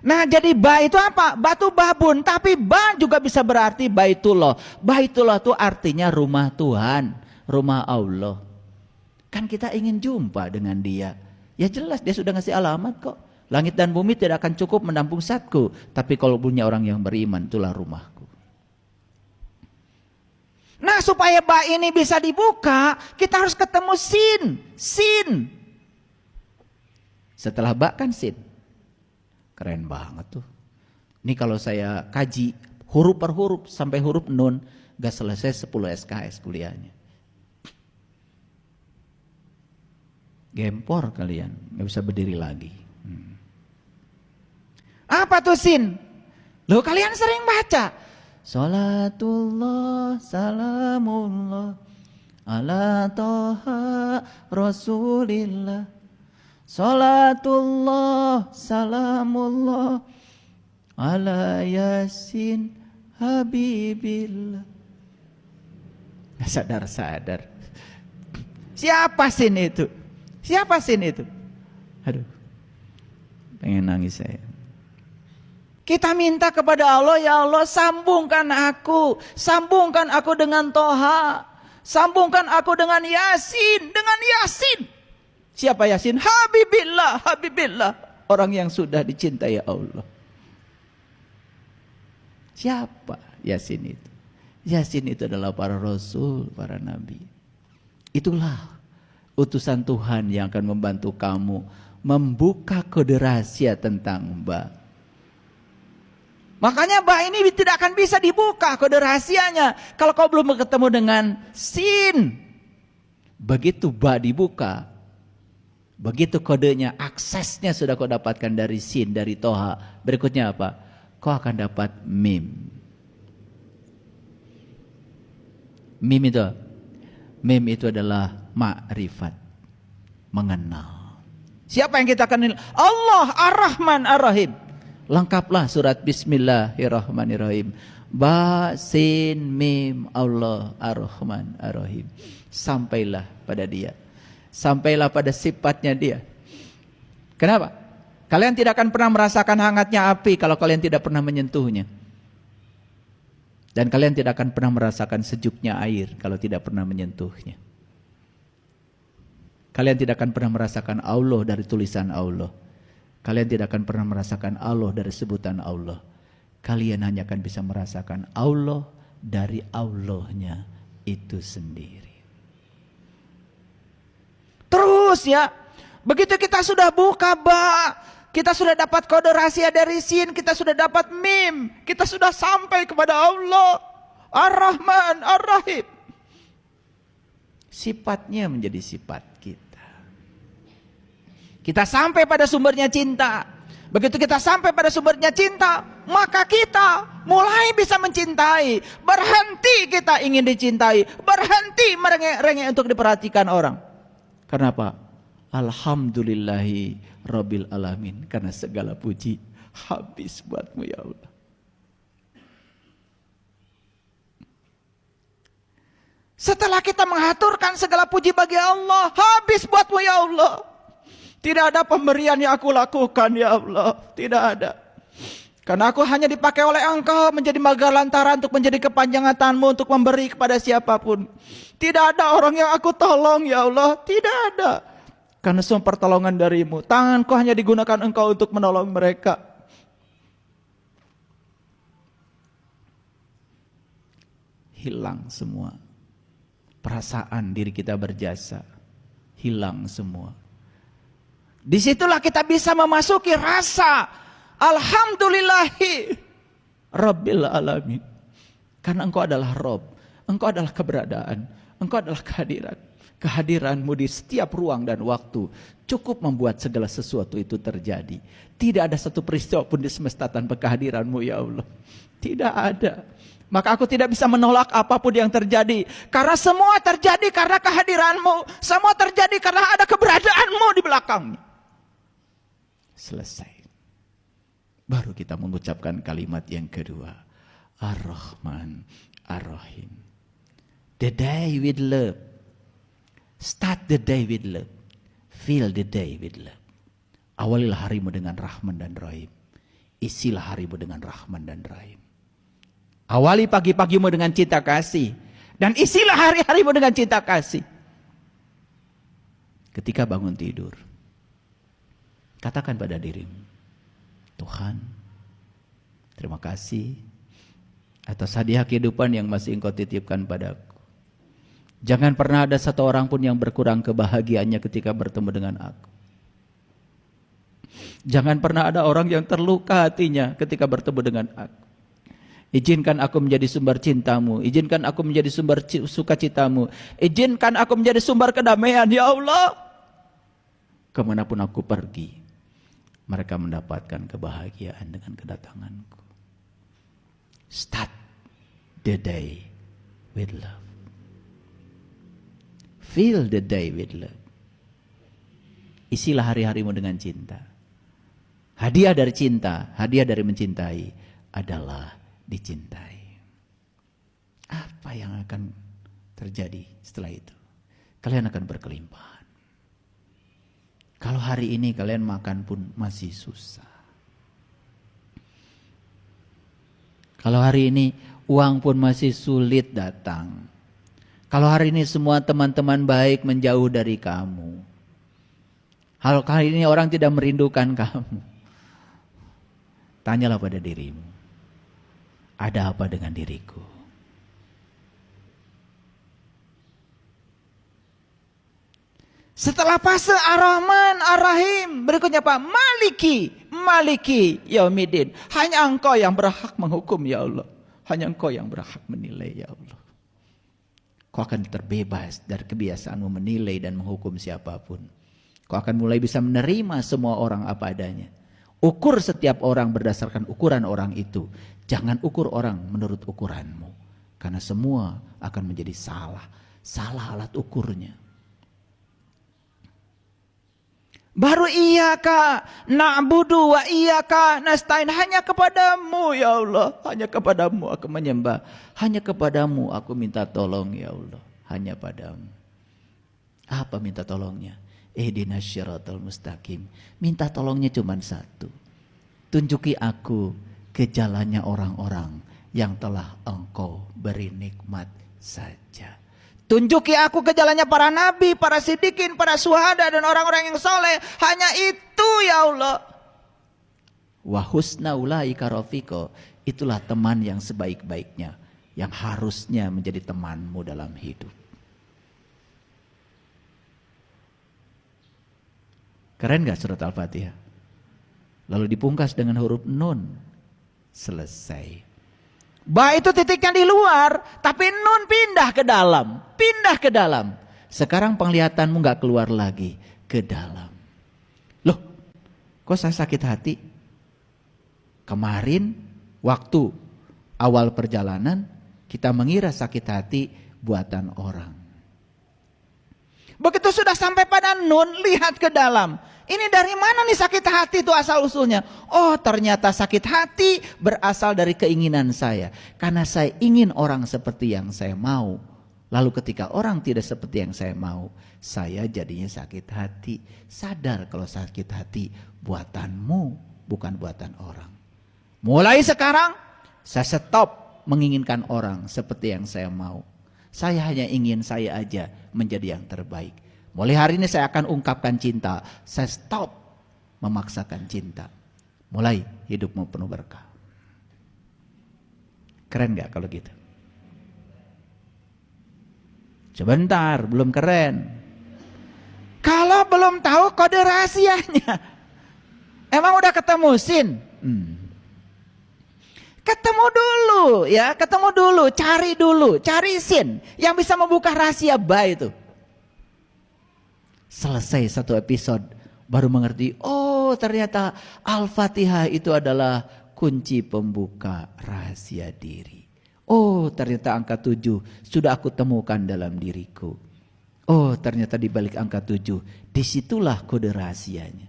Nah, jadi ba itu apa? Batu babun, tapi ba juga bisa berarti baitullah. Baitullah itu artinya rumah Tuhan, rumah Allah. Kan kita ingin jumpa dengan dia. Ya jelas dia sudah ngasih alamat kok. Langit dan bumi tidak akan cukup menampung zatku, tapi kalau punya orang yang beriman, itulah rumahku. Nah, supaya ba ini bisa dibuka, kita harus ketemu sin. Sin. Setelah ba kan sin. Keren banget tuh. Ini kalau saya kaji huruf per huruf sampai huruf nun, gak selesai 10 SKS kuliahnya. Gempor kalian, gak bisa berdiri lagi. Apa tuh sin? Loh, kalian sering baca. Salatullah salamullah ala toha rasulillah. Salatullah salamullah ala yasin habibillah. Sadar-sadar. Siapa sin itu? Siapa sin itu? Aduh, pengen nangis saya. Kita minta kepada Allah, ya Allah sambungkan aku dengan Toha, sambungkan aku dengan Yasin, Siapa Yasin? Habibillah, Habibillah, orang yang sudah dicintai Allah. Siapa Yasin itu? Yasin itu adalah para rasul, para nabi. Itulah utusan Tuhan yang akan membantu kamu membuka kode rahasia tentang ba. Makanya ba ini tidak akan bisa dibuka kode rahasianya kalau kau belum ketemu dengan sin. Begitu ba dibuka, begitu kodenya, aksesnya sudah kau dapatkan dari sin, dari toha. Berikutnya apa? Kau akan dapat mim. Mim itu, mim itu adalah ma'rifat, mengenal. Siapa yang kita kenal? Allah Ar-Rahman Ar-Rahim. Lengkaplah surat Bismillahirrahmanirrahim. Ba, sin, mim, Allah Ar-Rahman Ar-Rahim. Sampailah pada dia. Sampailah pada sifatnya dia. Kenapa? Kalian tidak akan pernah merasakan hangatnya api kalau kalian tidak pernah menyentuhnya. Dan kalian tidak akan pernah merasakan sejuknya air kalau tidak pernah menyentuhnya. Kalian tidak akan pernah merasakan Allah dari tulisan Allah. Kalian tidak akan pernah merasakan Allah dari sebutan Allah. Kalian hanya akan bisa merasakan Allah dari Allahnya itu sendiri. Terus ya, begitu kita sudah buka ba, kita sudah dapat kode rahasia dari sin, kita sudah dapat mim, kita sudah sampai kepada Allah Ar-Rahman Ar-Rahim. Sifatnya menjadi sifat kita. Kita sampai pada sumbernya cinta. Begitu kita sampai pada sumbernya cinta, maka kita mulai bisa mencintai. Berhenti kita ingin dicintai, berhenti merengek-rengek untuk diperhatikan orang. Karena apa? Alhamdulillahi Rabbil Alamin. Karena segala puji habis buatmu ya Allah. Setelah kita mengaturkan segala puji bagi Allah, habis buatmu ya Allah. Tidak ada pemberian yang aku lakukan ya Allah. Tidak ada. Karena aku hanya dipakai oleh Engkau menjadi magalantaran untuk menjadi kepanjangan tanganmu untuk memberi kepada siapapun. Tidak ada orang yang aku tolong ya Allah. Tidak ada. Karena semua pertolongan darimu. Tanganku hanya digunakan Engkau untuk menolong mereka. Hilang semua. Perasaan diri kita berjasa. Hilang semua. Disitulah kita bisa memasuki rasa Alhamdulillahi Rabbil Alamin. Karena Engkau adalah Rabb, Engkau adalah keberadaan, Engkau adalah kehadiran. Kehadiranmu di setiap ruang dan waktu cukup membuat segala sesuatu itu terjadi. Tidak ada satu peristiwa pun di semesta tanpa kehadiranmu ya Allah. Tidak ada. Maka aku tidak bisa menolak apapun yang terjadi. Karena semua terjadi karena kehadiranmu. Semua terjadi karena ada keberadaanmu di belakangnya. Selesai. Baru kita mengucapkan kalimat yang kedua. Ar-Rahman, Ar-Rahim. The day with love. Start the day with love. Feel the day with love. Awalilah harimu dengan Rahman dan Rahim. Isilah harimu dengan Rahman dan Rahim. Awali pagi-pagimu dengan cinta kasih. Dan isilah hari-harimu dengan cinta kasih. Ketika bangun tidur, katakan pada dirimu, Tuhan, terima kasih atas hadiah kehidupan yang masih Engkau titipkan padaku. Jangan pernah ada satu orang pun yang berkurang kebahagiaannya ketika bertemu dengan aku. Jangan pernah ada orang yang terluka hatinya ketika bertemu dengan aku. Izinkan aku menjadi sumber cintamu. Izinkan aku menjadi sumber sukacitamu. Izinkan aku menjadi sumber kedamaian, ya Allah. Kemanapun aku pergi, mereka mendapatkan kebahagiaan dengan kedatanganku. Start the day with love. Fill the day with love. Isilah hari-harimu dengan cinta. Hadiah dari cinta, hadiah dari mencintai adalah dicintai. Apa yang akan terjadi setelah itu? Kalian akan berkelimpahan. Kalau hari ini kalian makan pun masih susah. Kalau hari ini uang pun masih sulit datang. Kalau hari ini semua teman-teman baik menjauh dari kamu. Kalau kali ini orang tidak merindukan kamu. Tanyalah pada dirimu. Ada apa dengan diriku? Setelah fase Ar-Rahman, Ar-Rahim, berikutnya apa? Maliki Yaumiddin. Hanya Engkau yang berhak menghukum, ya Allah. Hanya Engkau yang berhak menilai, ya Allah. Kau akan terbebas dari kebiasaanmu menilai dan menghukum siapapun. Kau akan mulai bisa menerima semua orang apa adanya. Ukur setiap orang berdasarkan ukuran orang itu. Jangan ukur orang menurut ukuranmu. Karena semua akan menjadi salah. Salah alat ukurnya. Baru iyaka na'budu wa iyaka nasta'in. Hanya kepadamu ya Allah. Hanya kepadamu aku menyembah. Hanya kepadamu aku minta tolong ya Allah. Hanya padamu. Apa minta tolongnya? Ihdinas syiratal mustaqim. Minta tolongnya cuma satu. Tunjuki aku ke jalannya orang-orang yang telah Engkau beri nikmat saja. Tunjuki aku ke jalannya para nabi, para siddiqin, para syuhada dan orang-orang yang soleh. Hanya itu ya Allah. Wa husna ulaika rafiqa. Itulah teman yang sebaik-baiknya, yang harusnya menjadi temanmu dalam hidup. Keren gak surat Al-Fatihah? Lalu dipungkas dengan huruf nun. Selesai. Ba itu titiknya di luar, tapi nun pindah ke dalam. Pindah ke dalam. Sekarang penglihatanmu gak keluar lagi ke dalam. Loh, kok saya sakit hati? Kemarin waktu awal perjalanan kita mengira sakit hati buatan orang. Begitu sudah sampai pada nun, lihat ke dalam. Ini dari mana nih sakit hati itu asal usulnya? Oh, ternyata sakit hati berasal dari keinginan saya. Karena saya ingin orang seperti yang saya mau. Lalu ketika orang tidak seperti yang saya mau, saya jadinya sakit hati. Sadar kalau sakit hati buatanmu, bukan buatan orang. Mulai sekarang, saya stop menginginkan orang seperti yang saya mau. Saya hanya ingin saya aja menjadi yang terbaik. Mulai hari ini saya akan ungkapkan cinta. Saya stop memaksakan cinta. Mulai hidupmu penuh berkah. Keren gak kalau gitu? Sebentar, belum keren. Kalau belum tahu kode rahasianya, emang udah ketemu sin? Ketemu dulu ya, ketemu dulu, cari sin yang bisa membuka rahasia ba itu. Selesai satu episode baru mengerti, oh ternyata Al-Fatihah itu adalah kunci pembuka rahasia diri. Oh ternyata angka 7 sudah aku temukan dalam diriku. Oh ternyata di balik angka 7 disitulah kode rahasianya.